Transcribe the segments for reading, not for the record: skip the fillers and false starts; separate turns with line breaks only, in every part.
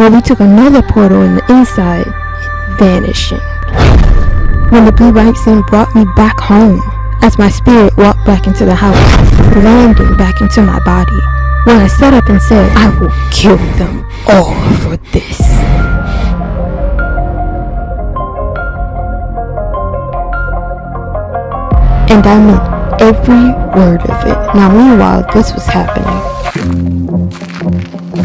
Well, we took another portal in the inside, vanishing. When the blue light then brought me back home, as my spirit walked back into the house, landing back into my body. When I sat up and said, I will kill them all for this. And I meant every word of it. Now meanwhile, this was happening.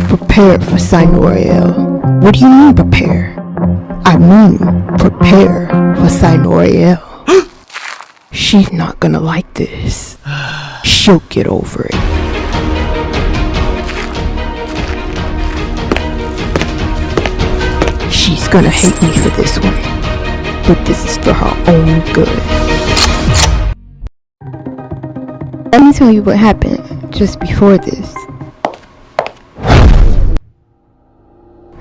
Prepare for Sinoriel. What do you mean prepare? I mean prepare for Sinoriel. She's not gonna like this. She'll get over it. She's gonna hate me for this one. But this is for her own good. Let me tell you what happened just before this.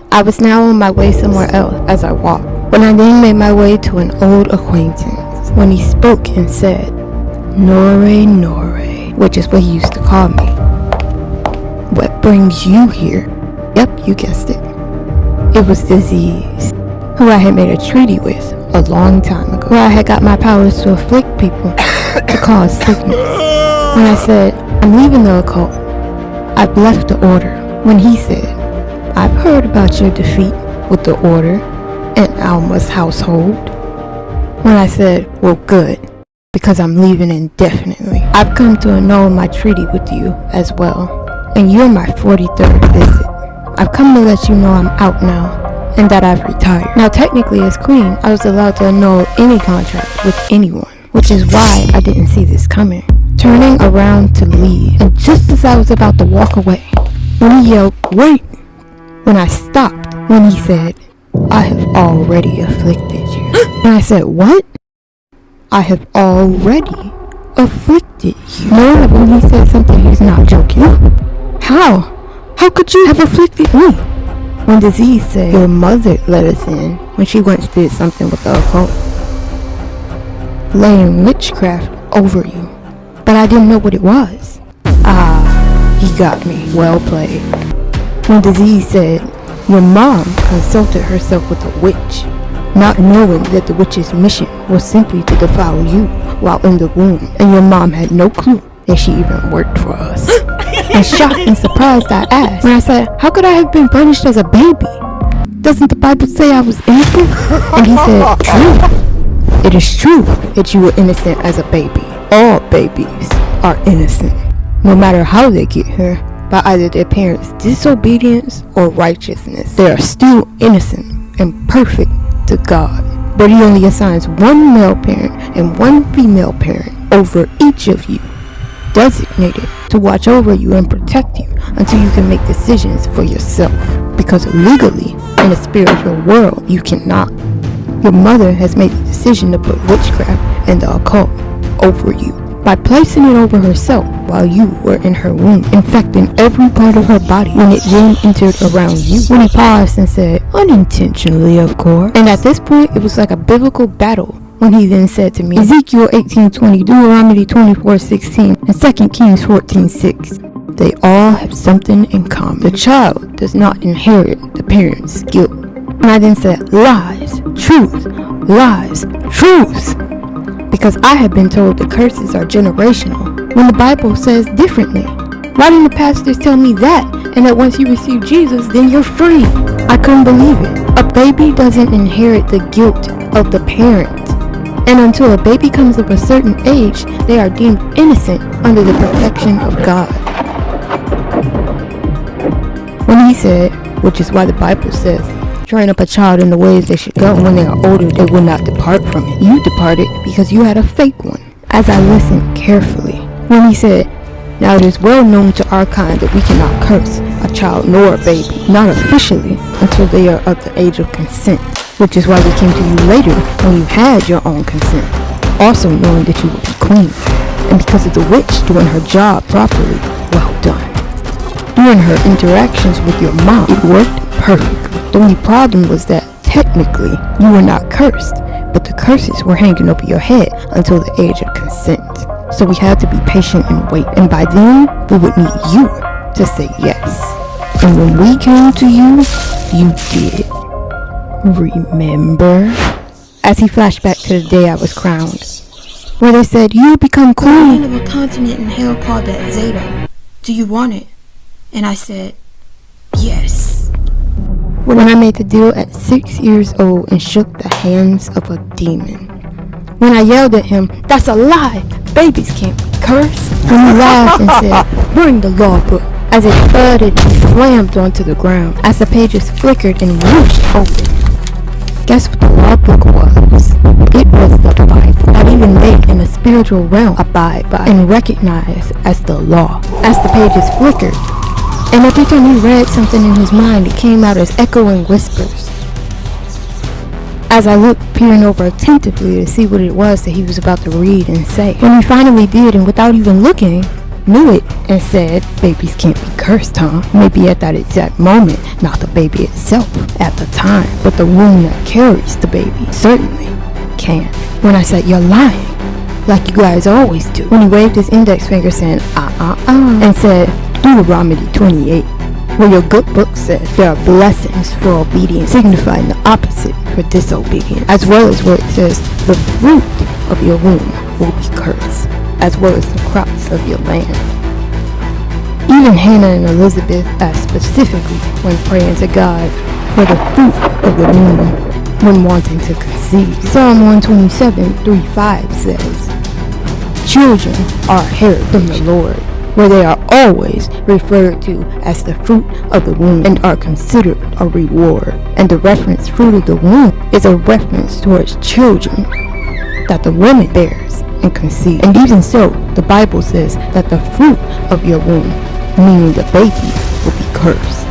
I was now on my way somewhere else as I walked, when I then made my way to an old acquaintance, when he spoke and said, Nore, which is what he used to call me. What brings you here? Yep, you guessed it. It was Disease, who I had made a treaty with a long time ago, where I had got my powers to afflict people to cause sickness. When I said, I'm leaving the occult, I've left the order. When he said, I've heard about your defeat with the order and Alma's household. When I said, well good, because I'm leaving indefinitely. I've come to annul my treaty with you as well, and you're my 43rd visit. I've come to let you know I'm out now, and that I've retired. Now technically as queen, I was allowed to annul any contract with anyone, which is why I didn't see this coming. Turning around to leave, and just as I was about to walk away, when he yelled, wait! When I stopped, when he said, I have already afflicted you. And I said, what? I have already afflicted you. No, when he said something, he's not joking. How? How could you have afflicted me? When Disease said, your mother let us in when she once did something with the occult, laying witchcraft over you. But I didn't know what it was. Ah, he got me. Well played. When Disease said, your mom consulted herself with a witch, not knowing that the witch's mission was simply to defile you while in the womb, and your mom had no clue that she even worked for us. And shocked and surprised I asked, when I said, how could I have been punished as a baby? Doesn't the Bible say I was innocent? And he said, true. It is true that you were innocent as a baby. All babies are innocent, no matter how they get here, by either their parents' disobedience or righteousness. They are still innocent and perfect to God. But he only assigns one male parent and one female parent over each of you, designated to watch over you and protect you until you can make decisions for yourself. Because legally, in the spiritual world, you cannot. Your mother has made the decision to put witchcraft and the occult over you by placing it over herself while you were in her womb, infecting every part of her body when it then entered around you. When he paused and said, unintentionally of course. And at this point it was like a biblical battle when he then said to me, Ezekiel 18:20, Deuteronomy 24:16, and 2 Kings 14:6. They all have something in common. The child does not inherit the parent's guilt. And I then said, lies, truth, because I had been told the curses are generational, when the Bible says differently. Why didn't the pastors tell me that, and that once you receive Jesus, then you're free? I couldn't believe it. A baby doesn't inherit the guilt of the parent, and until a baby comes of a certain age, they are deemed innocent under the protection of God. When he said, which is why the Bible says, train up a child in the ways they should go, and when they are older they will not depart from it. You departed because you had a fake one. As I listened carefully, when he said, now it is well known to our kind that we cannot curse a child nor a baby, not officially, until they are of the age of consent, which is why we came to you later when you had your own consent, also knowing that you would be queen, and because of the witch doing her job properly. Well done. During her interactions with your mom, it worked perfectly. The only problem was that, technically, you were not cursed, but the curses were hanging over your head until the age of consent. So we had to be patient and wait, and by then, we would need you to say yes. And when we came to you, You did. Remember? As he flashed back to the day I was crowned, where they said, "You become queen of a continent in hell called that Zeta. Do you want it?" And I said, "Yes." When I made the deal at 6 years old and shook the hands of a demon. When I yelled at him, "That's a lie! Babies can't be cursed." When he laughed and said, "Bring the law book." As it thudded and slammed onto the ground, as the pages flickered and whooshed open. Guess what the law book was? It was the Bible that even they in the spiritual realm abide by and recognize as the law. As the pages flickered, and every time he read something in his mind, it came out as echoing whispers. As I looked, peering over attentively to see what it was that he was about to read and say. When he finally did, and without even looking, knew it and said, "Babies can't be cursed, huh?" Maybe at that exact moment, not the baby itself at the time, but the womb that carries the baby certainly can. When I said, "You're lying, like you guys always do." When he waved his index finger saying, and said, Deuteronomy 28, where your good book says there are blessings for obedience, signifying the opposite for disobedience, as well as where it says the fruit of your womb will be cursed, as well as the crops of your land. Even Hannah and Elizabeth asked specifically when praying to God for the fruit of the womb when wanting to conceive. Psalm 127:3-5 says, "Children are a heritage from the Lord, where they are always referred to as the fruit of the womb and are considered a reward." And the reference fruit of the womb is a reference towards children that the woman bears and conceives. And even so, the Bible says that the fruit of your womb, meaning the baby, will be cursed.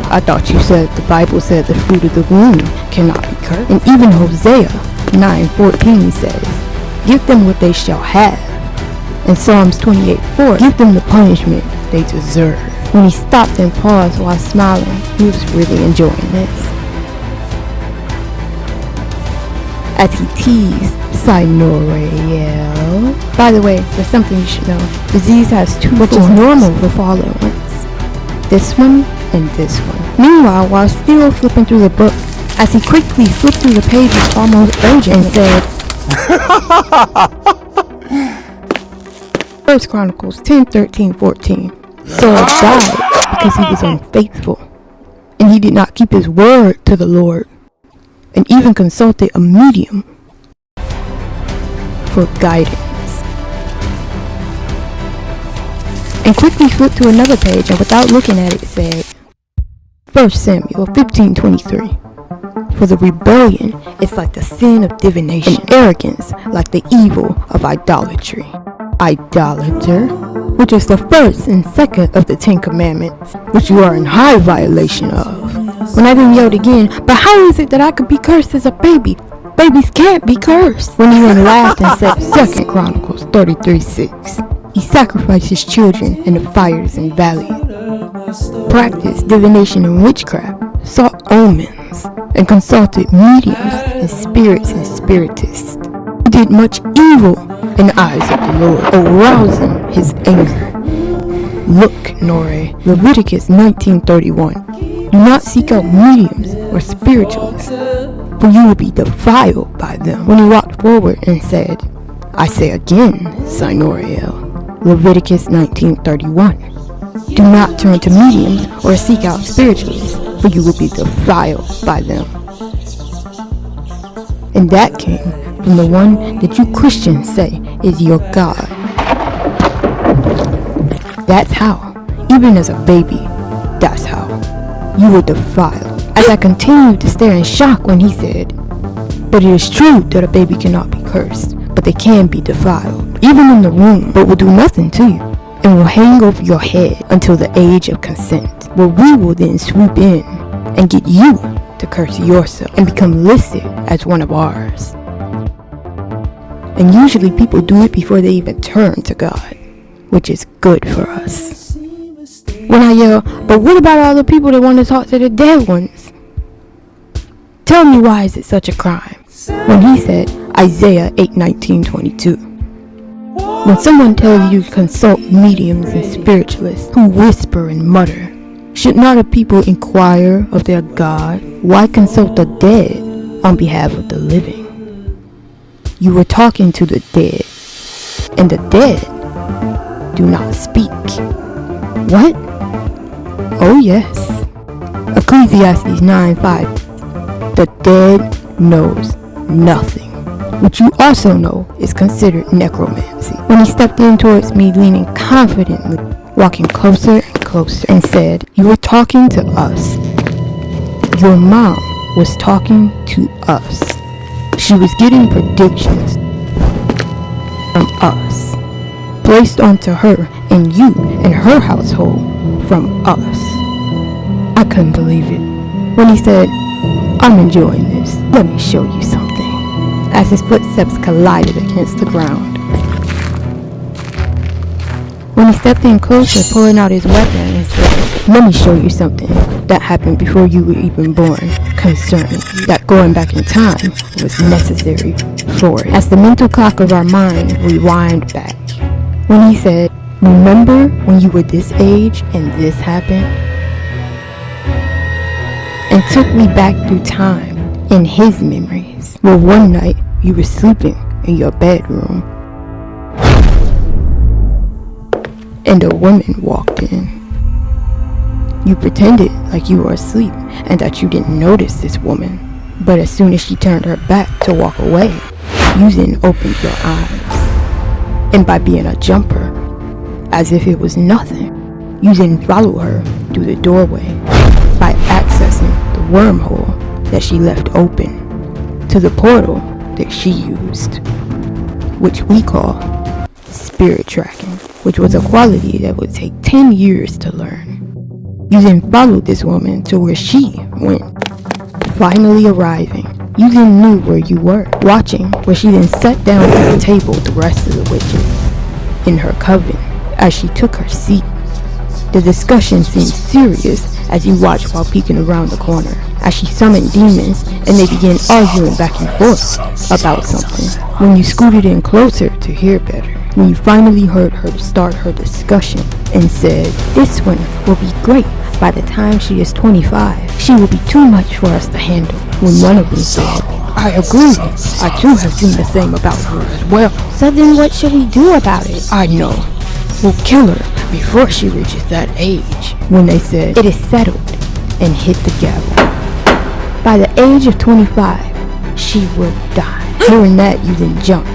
I thought you said the Bible said the fruit of the womb cannot be cursed. And even Hosea 9:14 says, "Give them what they shall have." And Psalms 28:4, "Give them the punishment they deserve." When he stopped and paused while smiling, he was really enjoying this. As he teased Sinoriel. By the way, there's something you should know. Disease has two forms, which is normal for fallen ones. This one and this one. Meanwhile, while still flipping through the book, as he quickly flipped through the pages almost urgent and said, 1 Chronicles 10:13-14. Saul died because he was unfaithful, and he did not keep his word to the Lord, and even consulted a medium for guidance. And quickly flipped to another page, and without looking at it said, 1 Samuel 15:23. For the rebellion is like the sin of divination, and arrogance like the evil of idolatry. Idolater, which is the first and second of the 10 Commandments, which you are in high violation of. When I then yelled again, "But how is it that I could be cursed as a baby? Babies can't be cursed." When he then laughed and said, 2 Chronicles 33:6. He sacrificed his children in the fires and valleys, practiced divination and witchcraft, sought omens, and consulted mediums and spirits and spiritists. He did much evil in the eyes of the Lord, arousing his anger. Look, Nore, Leviticus 19:31. Do not seek out mediums or spiritualists, for you will be defiled by them. When he walked forward and said, I say again, Sinoriel, Leviticus 19:31. Do not turn to mediums or seek out spiritualists, for you will be defiled by them. And that came from the one that you Christians say is your God. That's how, even as a baby, that's how you were defiled. As I continued to stare in shock when he said, but it is true that a baby cannot be cursed, but they can be defiled, even in the womb, but will do nothing to you, and will hang over your head until the age of consent, where we will then swoop in and get you to curse yourself and become listed as one of ours. And usually people do it before they even turn to God, which is good for us. When I yell, but what about all the people that want to talk to the dead ones? Tell me, why is it such a crime? When he said, Isaiah 8:19-22. When someone tells you to consult mediums and spiritualists who whisper and mutter, Should not a people inquire of their God? Why consult the dead on behalf of the living? You were talking to the dead, and the dead do not speak. What? Oh yes. Ecclesiastes 9:5. The dead knows nothing, which you also know is considered necromancy. When he stepped in towards me, leaning confidently, walking closer and closer, and said, "You were talking to us. Your mom was talking to us. She was getting predictions from us, placed onto her and you and her household from us." I couldn't believe it. When he said, "I'm enjoying this. Let me show you something," as his footsteps collided against the ground. When he stepped in closer, pulling out his weapon, and said, "Let me show you something that happened before you were even born concerning you, that going back in time was necessary for it." As the mental clock of our mind rewind back, when he said, "Remember when you were this age and this happened?" And took me back through time in his memories. Well, one night you were sleeping in your bedroom, and a woman walked in. You pretended like you were asleep and that you didn't notice this woman. But as soon as she turned her back to walk away, you then opened your eyes. And by being a jumper, as if it was nothing, you then followed her through the doorway by accessing the wormhole that she left open to the portal that she used, which we call spirit tracking, which was a quality that would take 10 years to learn. You then followed this woman to where she went, finally arriving. You then knew where you were, watching where she then sat down at the table with the rest of the witches in her coven. As she took her seat, the discussion seemed serious as you watched while peeking around the corner, as she summoned demons and they began arguing back and forth about something. When you scooted in closer to hear better, when you finally heard her start her discussion and said, "This one will be great by the time she is 25. She will be too much for us to handle." When one of them said, "I agree. I too have seen the same about her as well. So then what should we do about it?" "I know. We'll kill her before she reaches that age." When they said, "It is settled," and hit the gavel. By the age of 25, she will die. Hearing that, you then jumped.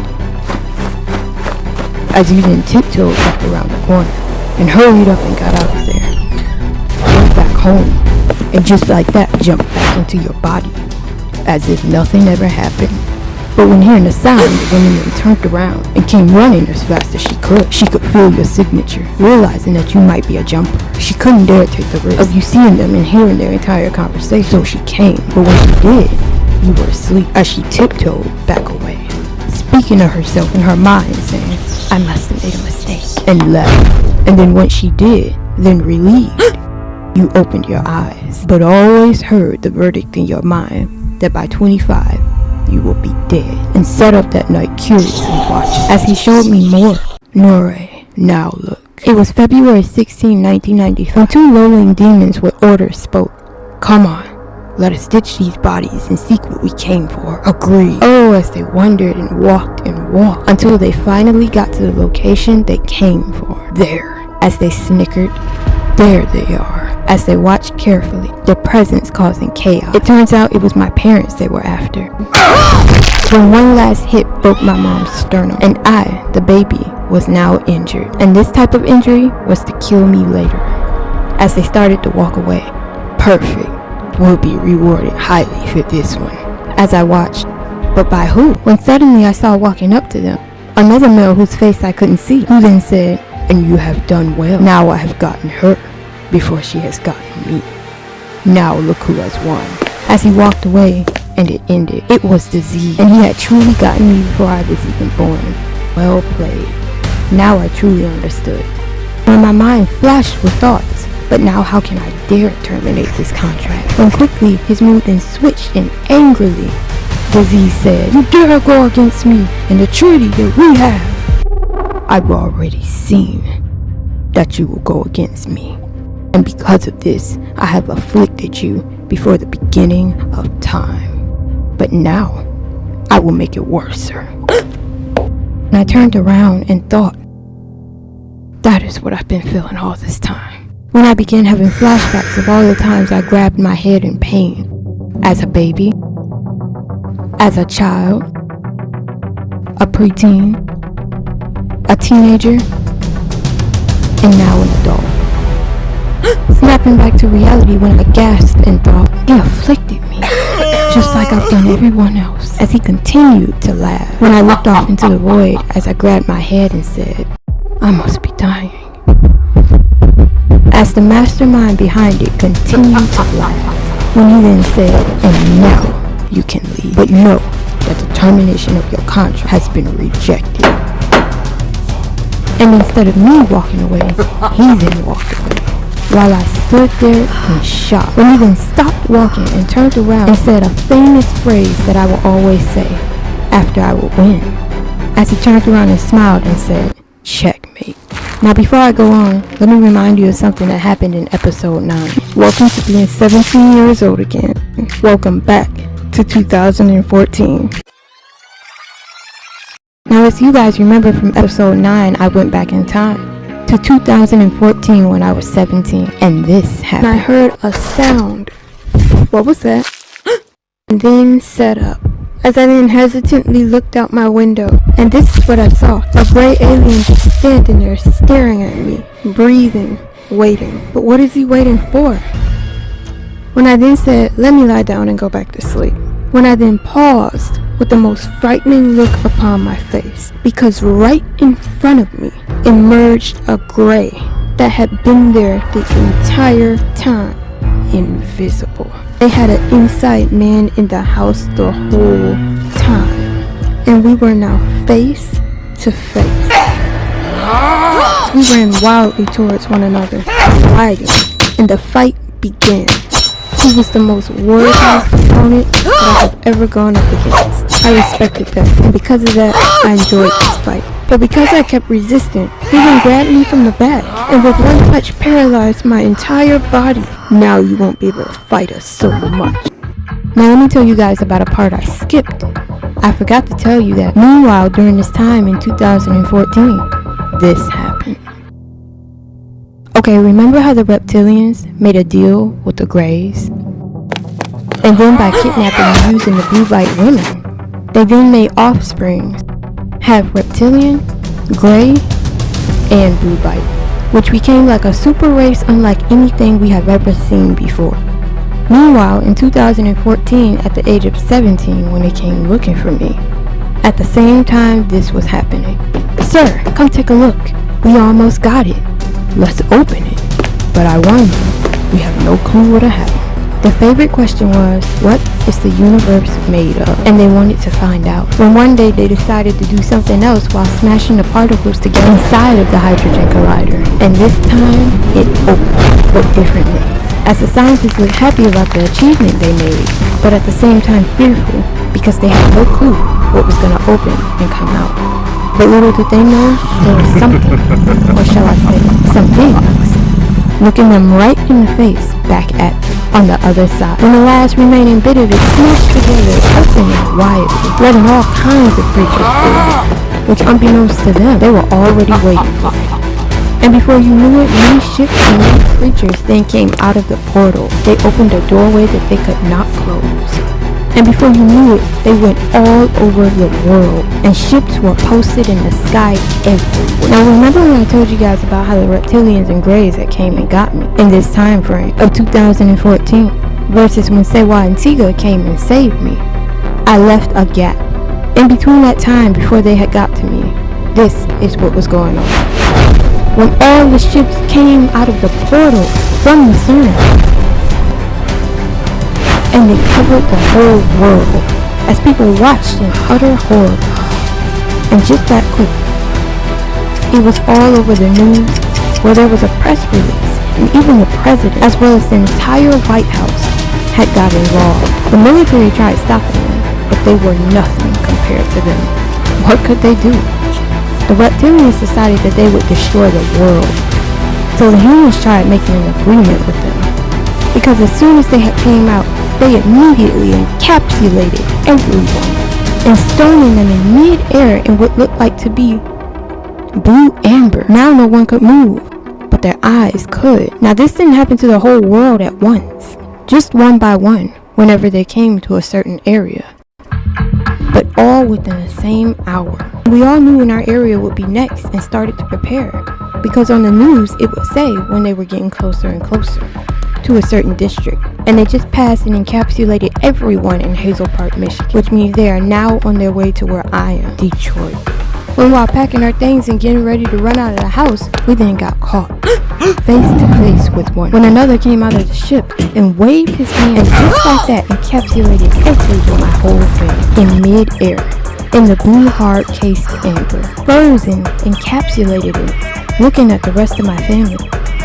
As you then tiptoed back around the corner and hurried up and got out of there. Went back home and just like that jumped back into your body as if nothing ever happened. But when hearing the sound, the woman then turned around and came running as fast as she could. She could feel your signature, realizing that you might be a jumper. She couldn't dare take the risk of you seeing them and hearing their entire conversation, so she came. But when she did, you were asleep as she tiptoed back away, speaking to herself in her mind, saying, "I must have made a mistake," and left. And then once she did, then relieved, you opened your eyes, but always heard the verdict in your mind that by 25, you will be dead, and sat up that night curiously watching as he showed me more. Nore, now look. It was February 16, 1995, when two lowling demons with orders spoke. "Come on, let us ditch these bodies and seek what we came for." Agreed. Oh, as they wandered and walked until they finally got to the location they came for. There, as they snickered, there they are. As they watched carefully, their presence causing chaos. It turns out it was my parents they were after. When one last hit broke my mom's sternum, and I, the baby, was now injured. And this type of injury was to kill me later. As they started to walk away, perfect, will be rewarded highly for this one. As I watched, but by who? When suddenly I saw walking up to them another male whose face I couldn't see, who then said, "And you have done well. Now I have gotten her before she has gotten me. Now look who has won." As he walked away, and it ended. It was disease, and he had truly gotten me before I was even born. Well played. Now I truly understood. When my mind flashed with thoughts, but now how can I dare terminate this contract? When quickly his mood then switched, and angrily, disease said, "You dare go against me and the treaty that we have? I've already seen that you will go against me." And because of this, I have afflicted you before the beginning of time. But now, I will make it worse, sir. And I turned around and thought, that is what I've been feeling all this time. When I began having flashbacks of all the times I grabbed my head in pain. As a baby, as a child, a preteen, a teenager, and now an adult. Snapping back to reality when I gasped and thought, he afflicted me, just like I've done everyone else, as he continued to laugh. When I looked off into the void as I grabbed my head and said, I must be dying. As the mastermind behind it continued to laugh, when he then said, and now you can leave, but know that the termination of your contract has been rejected. And instead of me walking away, he then walked away. While I stood there in shock, when he then stopped walking and turned around and said a famous phrase that I will always say after I would win. As he turned around and smiled and said, checkmate. Now before I go on, let me remind you of something that happened in episode 9. Welcome to being 17 years old again. Welcome back to 2014. Now as you guys remember from episode 9, I went back in time to 2014 when I was 17, and this happened. And I heard a sound. What was that? And then set up. As I then hesitantly looked out my window, and this is what I saw. A gray alien just standing there staring at me, breathing, waiting. But what is he waiting for? When I then said, let me lie down and go back to sleep. When I then paused with the most frightening look upon my face, because right in front of me emerged a gray that had been there the entire time, invisible. They had an inside man in the house the whole time, and we were now face to face. We ran wildly towards one another, fighting, and the fight began. He was the most worthiest opponent that I have ever gone up against. I respected that, and because of that, I enjoyed this fight. But because I kept resisting, he then grabbed me from the back, and with one touch paralyzed my entire body. Now you won't be able to fight us so much. Now let me tell you guys about a part I skipped. I forgot to tell you that meanwhile during this time in 2014, this happened. Okay, remember how the reptilians made a deal with the Greys? And then by kidnapping and using the blue-white women, they then made offsprings have reptilian, Grey, and blue-white, which became like a super race unlike anything we have ever seen before. Meanwhile, in 2014, at the age of 17, when they came looking for me, at the same time this was happening. Sir, come take a look. We almost got it. Let's open it. But I warn you, we have no clue what happened. The favorite question was, what is the universe made of? And they wanted to find out. When one day they decided to do something else while smashing the particles together inside of the hydrogen collider. And this time, it opened, but differently. As the scientists looked happy about the achievement they made, but at the same time fearful, because they had no clue what was going to open and come out. But little did they know, there was something, or shall I say, some things, looking them right in the face, back at them, on the other side. When the last remaining bit of it smashed together, opening widely, letting all kinds of creatures through, which unbeknownst to them, they were already waiting for it. And before you knew it, many ships and many creatures then came out of the portal. They opened a doorway that they could not close. And before you knew it, they went all over the world, and ships were posted in the sky everywhere. Now remember when I told you guys about how the reptilians and Greys that came and got me in this time frame of 2014 versus when Sewa and Tiga came and saved me? I left a gap. In between that time before they had got to me, this is what was going on. When all the ships came out of the portal from the sun, and they covered the whole world as people watched in utter horror. And just that quick, it was all over the news, where there was a press release, and even the president, as well as the entire White House, had got involved. The military tried stopping them, but they were nothing compared to them. What could they do? The reptilians decided that they would destroy the world. So the humans tried making an agreement with them, because as soon as they had came out, they immediately encapsulated everyone and stoning them in mid-air in what looked like to be blue amber. Now no one could move, but their eyes could. Now this didn't happen to the whole world at once, just one by one whenever they came to a certain area, but all within the same hour. We all knew when our area would be next and started to prepare, because on the news it would say when they were getting closer and closer to a certain district, and they just passed and encapsulated everyone in Hazel Park, Michigan, which means they are now on their way to where I am, Detroit. When while packing our things and getting ready to run out of the house, we then got caught face to face with one, when another came out of the ship and waved his hand, and just like that encapsulated everyone, my whole thing, in mid-air, in the blue hard cased amber, frozen, encapsulated it, looking at the rest of my family.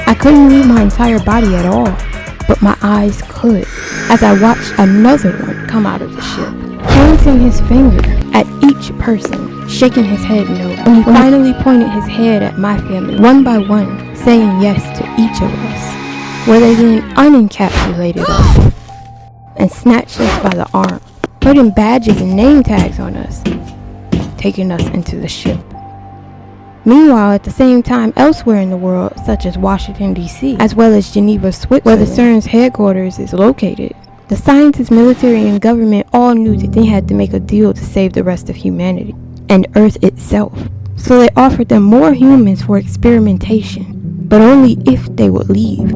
I couldn't move my entire body at all, but my eyes could, as I watched another one come out of the ship, pointing his finger at each person, shaking his head no, and he finally pointed his head at my family, one by one, saying yes to each of us, where they then unencapsulated us and snatched us by the arm, putting badges and name tags on us, taking us into the ship. Meanwhile, at the same time, elsewhere in the world, such as Washington, D.C., as well as Geneva, Switzerland, where the CERN's headquarters is located, the scientists, military, and government all knew that they had to make a deal to save the rest of humanity and Earth itself. So they offered them more humans for experimentation, but only if they would leave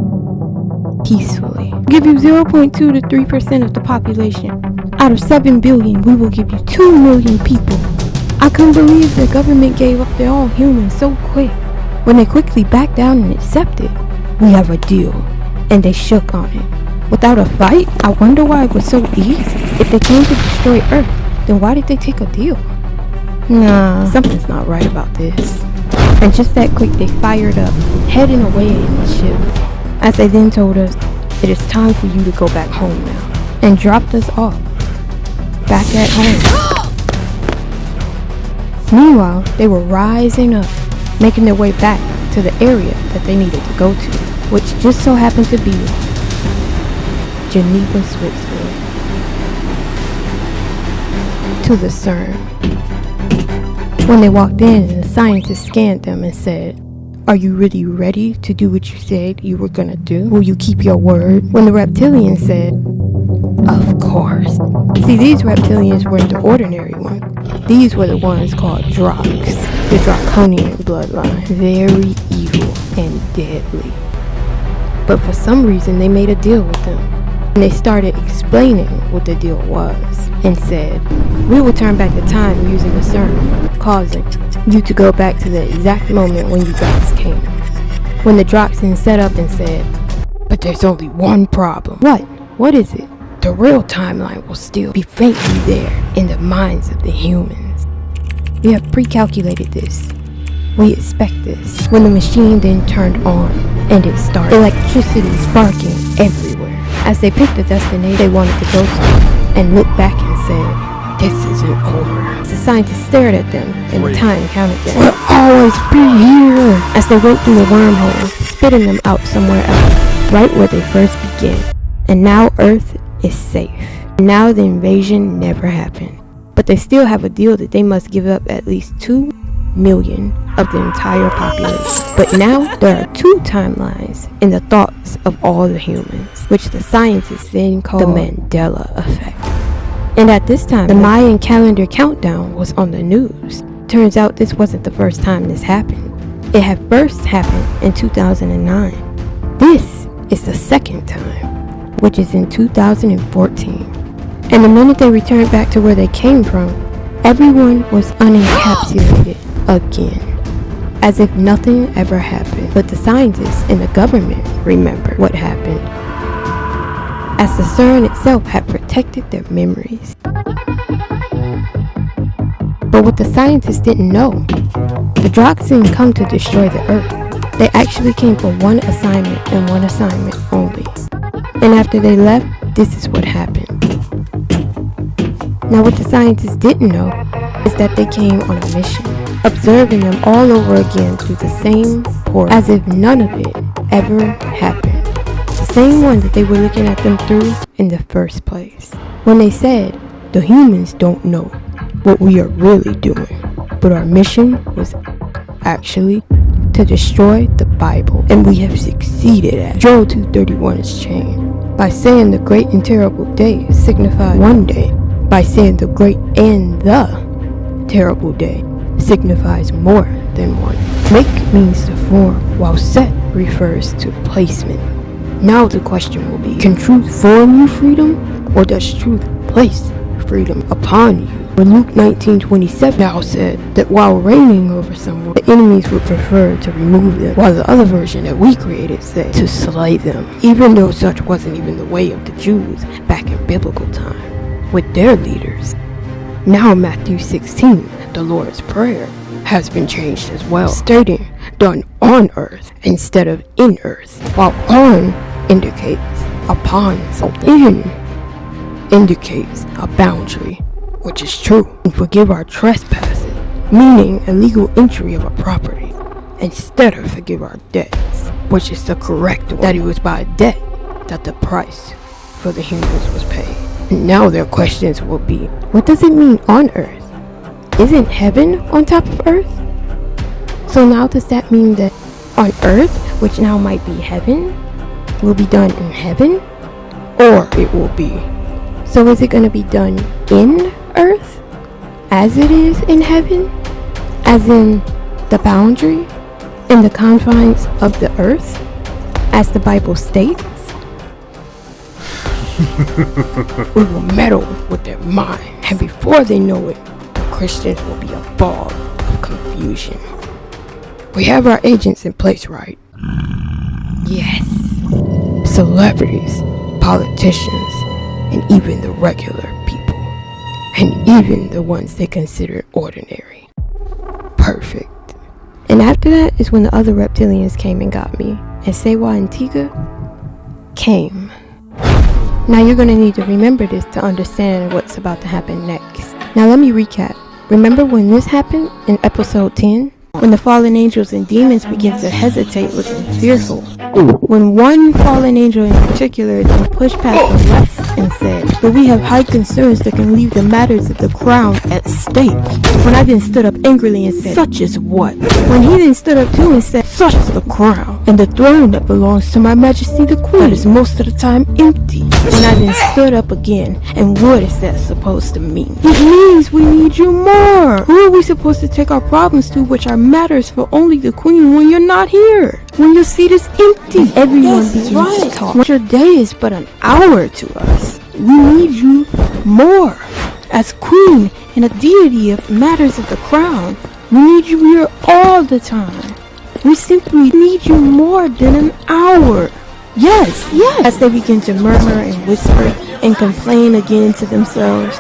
peacefully. We'll give you 0.2 to 3% of the population. Out of 7 billion, we will give you 2 million people. I couldn't believe the government gave up their own humans so quick. When they quickly backed down and accepted, we have a deal, and they shook on it. Without a fight, I wonder why it was so easy. If they came to destroy Earth, then why did they take a deal? Nah, something's not right about this. And just that quick, they fired up, heading away in the ship, as they then told us, it is time for you to go back home now, and dropped us off, back at home. Meanwhile, they were rising up, making their way back to the area that they needed to go to, which just so happened to be Geneva, Switzerland, to the CERN. When they walked in, the scientists scanned them and said, "Are you really ready to do what you said you were gonna do? Will you keep your word?" When the reptilians said, "Of course." See, these reptilians weren't the ordinary ones. These were the ones called Drox, the draconian bloodline. Very evil and deadly. But for some reason, they made a deal with them. And they started explaining what the deal was, and said, "We will turn back the time using the CERN, causing you to go back to the exact moment when you guys came." When the Droxians set up and said, "But there's only one problem." "What? What is it?" "The real timeline will still be faintly there in the minds of the humans. We have pre-calculated this. We expect this." When the machine then turned on, and it started, electricity sparking everywhere, as they picked the destination they wanted to go to, and looked back and said, "This isn't over." The scientists stared at them, and the time counted them. "We'll always be here," as they went through the wormhole, spitting them out somewhere else, right where they first began. And now Earth is safe. Now the invasion never happened. But they still have a deal that they must give up at least 2 million of the entire population. But now there are 2 timelines in the thoughts of all the humans, which the scientists then call the Mandela effect. And at this time, the Mayan calendar countdown was on the news. Turns out this wasn't the first time this happened. It had first happened in 2009. This is the second time, which is in 2014. And the minute they returned back to where they came from, everyone was unencapsulated again, as if nothing ever happened. But the scientists and the government remembered what happened, as the CERN itself had protected their memories. But what the scientists didn't know, the Drox didn't come to destroy the Earth. They actually came for one assignment and one assignment only. And after they left, this is what happened. Now what the scientists didn't know is that they came on a mission, observing them all over again through the same portal, as if none of it ever happened. The same one that they were looking at them through in the first place. When they said, the humans don't know what we are really doing, but our mission was actually to destroy the Bible, and we have succeeded at. Joel 2:31 is changed. By saying the great and terrible day signifies one day. By saying the great and the terrible day signifies more than one. Make means to form, while set refers to placement. Now the question will be, can truth form you freedom, or does truth place freedom upon you? For Luke 19:27 now said that while reigning over someone, the enemies would prefer to remove them, while the other version that we created said to slay them, even though such wasn't even the way of the Jews back in biblical time with their leaders. Now Matthew 16, the Lord's Prayer, has been changed as well, stating done on earth instead of in earth, while on indicates upon, so in indicates a boundary, which is true, and forgive our trespasses, meaning illegal entry of a property, instead of forgive our debts, which is the correct one, that it was by debt that the price for the humans was paid. And now their questions will be, what does it mean on earth? Isn't heaven on top of earth? So now does that mean that on earth, which now might be heaven, will be done in heaven? Or it will be, so is it going to be done in earth as it is in heaven, as in the boundary, in the confines of the earth, as the Bible states? We will meddle with their mind, and before they know it, the Christians will be a ball of confusion. We have our agents in place, right? Yes. Celebrities, politicians, and even the regular people, and even the ones they consider ordinary. Perfect. And after that is when the other reptilians came and got me, and Sewa and Tiga came. Now you're gonna need to remember this to understand what's about to happen next. Now let me recap. Remember when this happened in episode 10? When the fallen angels and demons begin to hesitate, looking fearful. When one fallen angel in particular then pushed past the rest and said, but we have high concerns that can leave the matters of the crown at stake. When I then stood up angrily and said, such as what? When he then stood up too and said, such as the crown and the throne that belongs to my majesty the queen, that is most of the time empty. When I then stood up again, and what is that supposed to mean? It means we need you more. Who are we supposed to take our problems to, which are matters for only the queen, when you're not here? When your seat is empty? Everyone begins to talk. When your day is but an hour to us, we need you more. As queen and a deity of matters of the crown, we need you here all the time. We simply need you more than an hour. Yes. As they begin to murmur and whisper and complain again to themselves,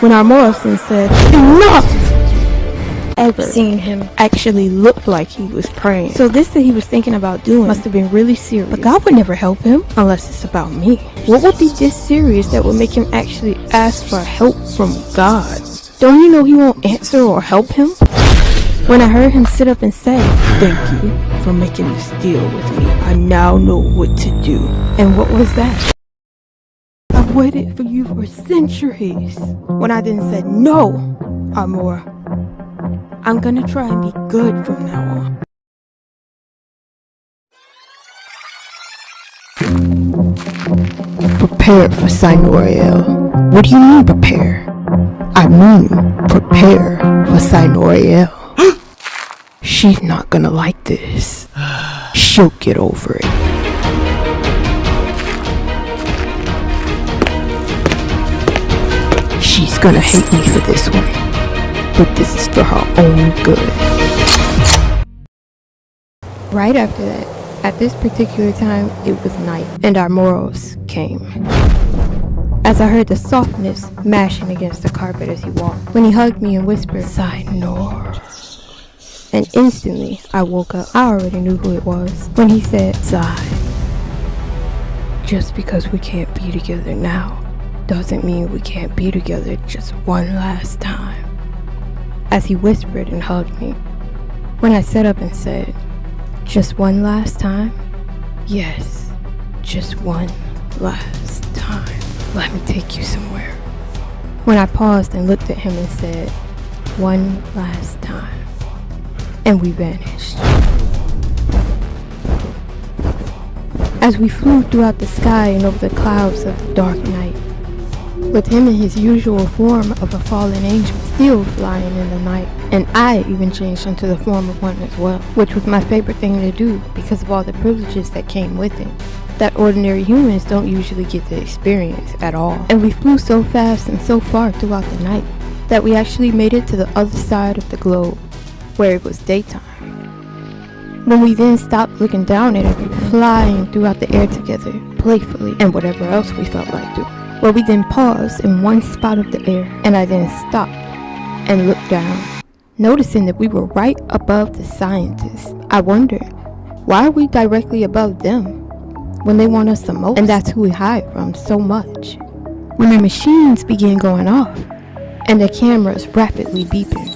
when our Morrison said, enough! Ever seen him actually look like he was praying. So this that he was thinking about doing must have been really serious. But God would never help him unless it's about me. What would be this serious that would make him actually ask for help from God? Don't you know he won't answer or help him? When I heard him sit up and say, thank you for making this deal with me. I now know what to do. And what was that? I've waited for you for centuries. When I then said, no, Amor, I'm gonna try and be good from now on. Prepare for Sinoriel. What do you mean prepare? I mean prepare for Sinoriel. She's not gonna like this. She'll get over it. She's gonna hate me for this one. But this is for her own good. Right after that, at this particular time, it was night, and our morals came. As I heard the softness mashing against the carpet as he walked, when he hugged me and whispered, Sinor. And instantly, I woke up. I already knew who it was. When he said, Sigh. Just because we can't be together now, doesn't mean we can't be together just one last time. As he whispered and hugged me. When I sat up and said, just one last time, Yes, just one last time. Let me take you somewhere. When I paused and looked at him and said, one last time, and we vanished. As we flew throughout the sky and over the clouds of the dark night, with him in his usual form of a fallen angel still flying in the night, and I even changed into the form of one as well, which was my favorite thing to do because of all the privileges that came with it, that ordinary humans don't usually get to experience at all. And we flew so fast and so far throughout the night that we actually made it to the other side of the globe, where it was daytime. When we then stopped looking down at everyone, flying throughout the air together, playfully, and whatever else we felt like doing. Where we then paused in one spot of the air, and I then stopped and looked down, noticing that we were right above the scientists. I wondered, why are we directly above them when they want us the most? And that's who we hide from so much. When their machines began going off, and their cameras rapidly beeping,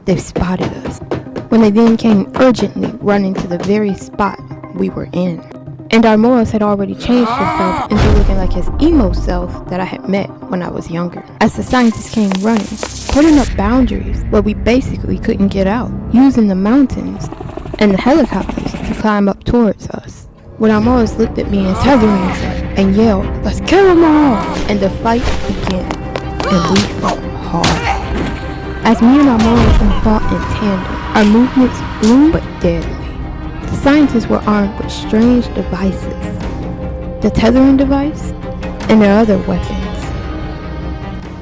they spotted us. When they then came urgently running to the very spot we were in. And our Morris had already changed himself into looking like his emo self that I had met when I was younger. As the scientists came running, putting up boundaries where we basically couldn't get out, using the mountains and the helicopters to climb up towards us. When our Morris looked at me and tethering himself and yelled, "Let's kill them all!" And the fight began, and we fought hard. As me and our Morris fought in tandem, our movements flew but deadly. The scientists were armed with strange devices, the tethering device, and their other weapons.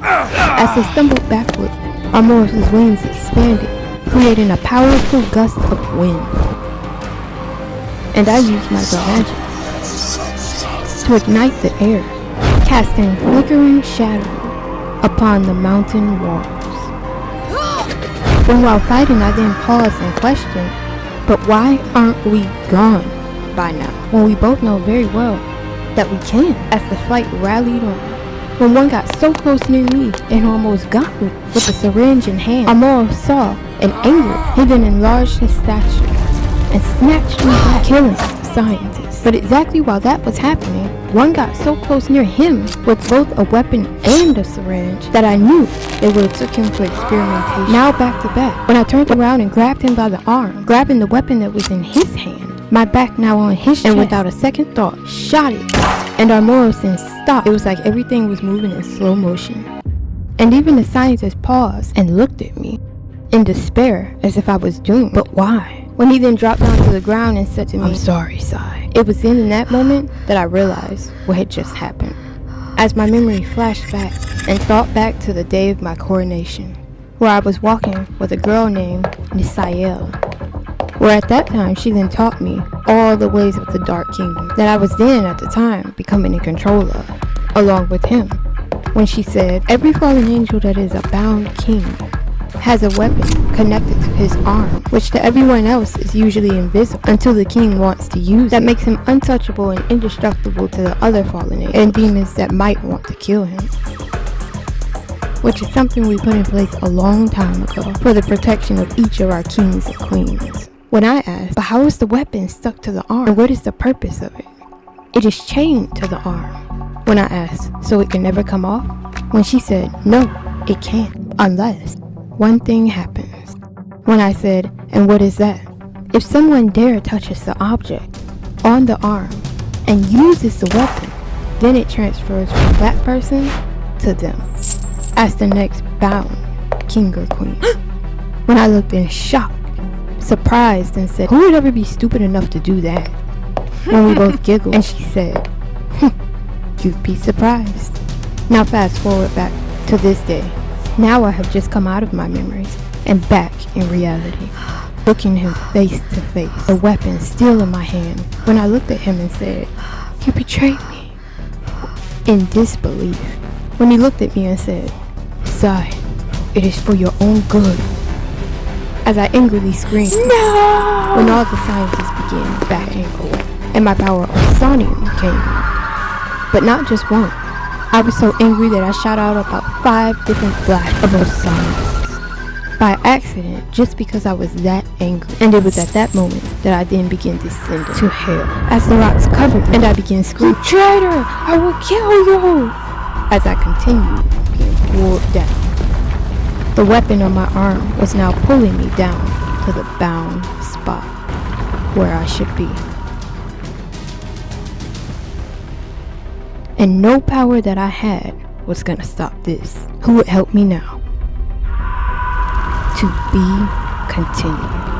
As they stumbled backward, our Morris's wings expanded, creating a powerful gust of wind. And I used my magic to ignite the air, casting flickering shadow upon the mountain walls. When while fighting, I then paused and questioned, but why aren't we gone by now? When we both know very well that we can. As the fight rallied on, when one got so close near me and almost got me with a syringe in hand, Amaro saw and angered. He then enlarged his stature and snatched me back, killing the scientist. But exactly while that was happening, one got so close near him with both a weapon and a syringe that I knew they would have took him for experimentation. Now back to back, when I turned around and grabbed him by the arm, grabbing the weapon that was in his hand, my back now on his chest, and without a second thought, shot it. And our Morrison stopped. It was like everything was moving in slow motion. And even the scientist paused and looked at me in despair as if I was doomed. But why? When he then dropped down to the ground and said to me, "I'm sorry, Sai." It was then in that moment that I realized what had just happened. As my memory flashed back and thought back to the day of my coronation, where I was walking with a girl named Nisael, where at that time she then taught me all the ways of the Dark Kingdom that I was then at the time becoming in control of, along with him, when she said, every fallen angel that is a bound king has a weapon connected to his arm, which to everyone else is usually invisible until the king wants to use, that makes him untouchable and indestructible to the other fallen angels and demons that might want to kill him, which is something we put in place a long time ago for the protection of each of our kings and queens. When I asked, but how is the weapon stuck to the arm, and what is the purpose of it? It is chained to the arm. When I asked, so it can never come off? When she said, no, it can't, unless one thing happens. When I said, and what is that? If someone dare touches the object on the arm and uses the weapon, then it transfers from that person to them as the next bound king or queen. When I looked in shock, surprised, and said, who would ever be stupid enough to do that? When we both giggled, and she said, you'd be surprised. Now fast forward back to this day. Now I have just come out of my memories and back in reality, looking him face to face, the weapon still in my hand, when I looked at him and said, you betrayed me, in disbelief. When he looked at me and said, Sai, it is for your own good. As I angrily screamed, no! When all the scientists began backing away, and my power of Sonium came on. But not just one. I was so angry that I shot out about 5 different flashes of those scientists. by accident, just because I was that angry. And it was at that moment that I then began descending to hell as the rocks covered me, and I began screaming, "Traitor! I will kill you!" as I continued being pulled down. The weapon on my arm was now pulling me down to the bound spot where I should be. And no power that I had was gonna stop this. Who would help me now? To be continued.